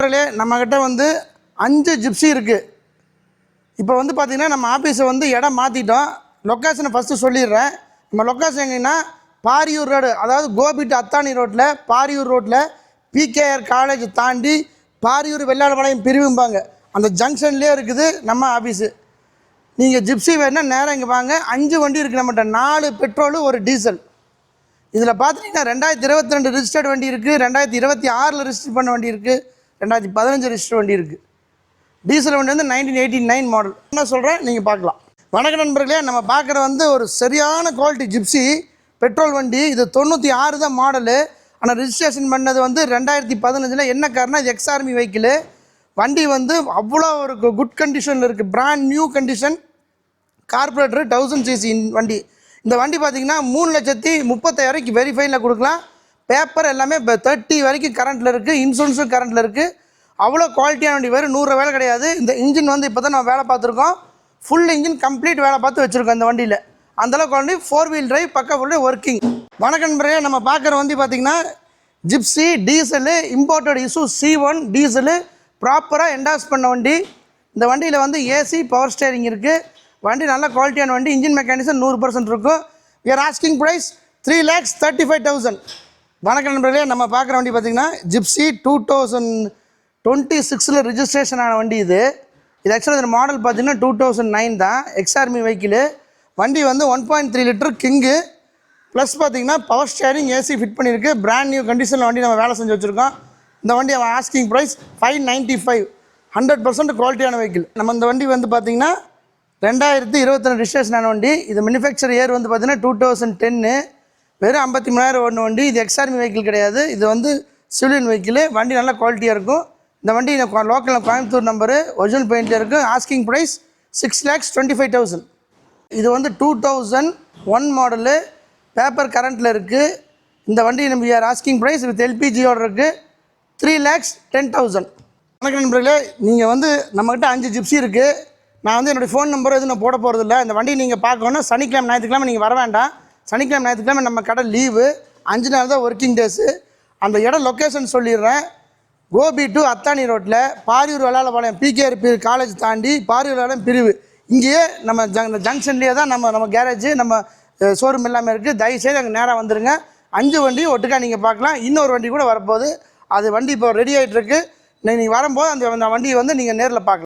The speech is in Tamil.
நம்மக்கிட்ட வந்து 5 ஜிப்ஸி இருக்குது. இப்போ வந்து பார்த்திங்கன்னா நம்ம ஆஃபீஸை வந்து இடம் மாற்றிட்டோம். லொக்கேஷனை ஃபஸ்ட்டு சொல்லிடுறேன். நம்ம லொக்கேஷன் எங்கன்னா பாரியூர் ரோடு, அதாவது கோபி டு அத்தானி ரோட்டில், பாரியூர் ரோட்டில் பிகேஆர் காலேஜ் தாண்டி பாரியூர் வெள்ளாளபாளையம் பிரிவும்பாங்க, அந்த ஜங்ஷன்லேயே இருக்குது நம்ம ஆஃபீஸு. நீங்கள் ஜிப்ஸி வேணுன்னா நேராக இங்கே வாங்க. 5 வண்டி இருக்குது நம்மகிட்ட. 4 பெட்ரோலு, 1 டீசல். இதில் பார்த்துட்டிங்கன்னா 2022 ரிஜிஸ்டர்ட் வண்டி இருக்குது, 2026 ரிஜிஸ்டர் பண்ண வண்டி இருக்குது, 2015 ரிஜிஸ்டர் வண்டி இருக்குது. டீசல் வண்டி வந்து 1989 மாடல். என்ன சொல்கிறேன், நீங்கள் பார்க்கலாம். வணக்கம் நண்பர்களே, நம்ம பார்க்குற வந்து ஒரு சரியான குவாலிட்டி ஜிப்ஸி பெட்ரோல் வண்டி. இது 96 தான் மாடலு. ஆனால் ரிஜிஸ்ட்ரேஷன் பண்ணது வந்து 2015. என்ன காரணம், இது எக்ஸ்ஆர்மி வெஹிக்கிள். வண்டி வந்து அவ்வளோ ஒரு குட் கண்டிஷனில் இருக்குது. Brand new condition. Carburettor 1000 cc வண்டி. இந்த வண்டி பார்த்திங்கன்னா 3,30,000 வெரிஃபைனில் கொடுக்கலாம். பேப்பர் எல்லாமே 30 வரைக்கும் கரண்ட்டில் இருக்குது. இன்சூரன்ஸும் கரண்ட்டில் இருக்குது. அவ்வளோ குவாலிட்டியான வண்டி. வேறு 100 வேலை கிடையாது. இந்த இன்ஜின் வந்து இப்போ தான் நம்ம வேலை பார்த்துருக்கோம். ஃபுல் இன்ஜின் கம்ப்ளீட் வேலை பார்த்து வச்சுருக்கோம் இந்த வண்டியில். அந்தளவுக்கு வண்டி 4 வீல் டிரைவ் பக்கா ஃபுல்லாக ஒர்க்கிங். வணக்கம் நண்பர்களே, நம்ம பார்க்குற வண்டி பார்த்திங்கன்னா ஜிப்ஸி டீசலு, இம்போர்ட்டட் இசு C1 டீசலு, ப்ராப்பராக என்டாஸ் பண்ண வண்டி. இந்த வண்டியில் வந்து ஏசி பவர் ஸ்டேரிங் இருக்குது. வண்டி நல்ல குவாலிட்டியான வண்டி. இன்ஜின் மெக்கானிசம் 100% இருக்கும். we are asking price 3,35,000. வணக்கம் நண்பர்களே, நம்ம பார்க்குற வண்டி பார்த்திங்கன்னா ஜிப்ஸி 2026 ரிஜிஸ்ட்ரேஷன் ஆன வண்டி இது. இது ஆக்சுவலாக இந்த மாடல் பார்த்திங்கன்னா 2009 தான். எக்ஸ்ஆர்மி வெஹிக்கிள். வண்டி வந்து 1.3 லிட்டர் கிங்கு ப்ளஸ் பார்த்திங்கன்னா பவர் ஸ்டேரிங், ஏசி ஃபிட் பண்ணியிருக்கு. பிராண்ட் நியூ கண்டிஷனில் வண்டி நம்ம வேலை செஞ்சு வச்சுருக்கோம். இந்த வண்டி அவன் ஆஸ்கிங் ப்ரைஸ் 595. 100% குவாலிட்டியான வெஹிக்கிள். நம்ம இந்த வண்டி வந்து பார்த்திங்கன்னா 2022 ரிஜிஸ்ட்ரேஷன் ஆன வண்டி. இது மேனுஃபேக்சர் இயர் வந்து பார்த்திங்கன்னா 2010. வெறும் 53,000 ஓடின வண்டி. இது எக்ஸ்ஆர்மி வெஹிக்கிள் கிடையாது. இது வந்து சிவிலியன் வெஹிக்கிள். வண்டி நல்ல குவாலிட்டியாக இருக்கும். இந்த வண்டி லோக்கலில் கோயம்புத்தூர் நம்பரு, ஒரிஜினல் பெயிண்டில் இருக்குது. Asking price 6,25,000. இது வந்து 2001 மாடலு, பேப்பர் கரண்ட்டில் இருக்குது. இந்த வண்டி நம்ம ஆஸ்கிங் ப்ரைஸ் வித் எல்பிஜியோடு இருக்குது 3,10,000. வணக்கம் நண்பர்களே, நீங்கள் வந்து நம்மக்கிட்ட 5 ஜிப்ஸி இருக்குது. நான் வந்து என்னுடைய ஃபோன் நம்பர் எதுவும் நான் போட போகிறதில்ல. இந்த வண்டி நீங்கள் பார்க்கணும். சனிக்கிழமை ஞாயிற்றுக்கிழமை நீங்கள் வர வேண்டாம். சனிக்கிழமை ஞாயிற்றுக்கிழமை நம்ம கடை லீவு. 5 நாள் தான் ஒர்க்கிங் டேஸு. அந்த இடம் லொக்கேஷன் சொல்லிடுறேன். கோபி டு அத்தானி ரோட்டில் பாரியூர் வெள்ளாளபாளையம் பிகேஆர் காலேஜ் தாண்டி பாரியூர் வெள்ளாளம் பிரிவு. இங்கேயே நம்ம ஜங்ஷன்லேயே தான் நம்ம கேரேஜு, நம்ம ஷோரூம் எல்லாமே இருக்குது. தயவுசெய்து அங்கே நேராக வந்துடுங்க. 5 வண்டி ஒட்டுக்கா நீங்கள் பார்க்கலாம். இன்னொரு வண்டி கூட வரப்போகுது. அது வண்டி இப்போ ரெடி ஆகிட்டுருக்கு. நீங்கள் வரும்போது அந்த வண்டியை வந்து நீங்கள் நேரில் பார்க்கலாம்.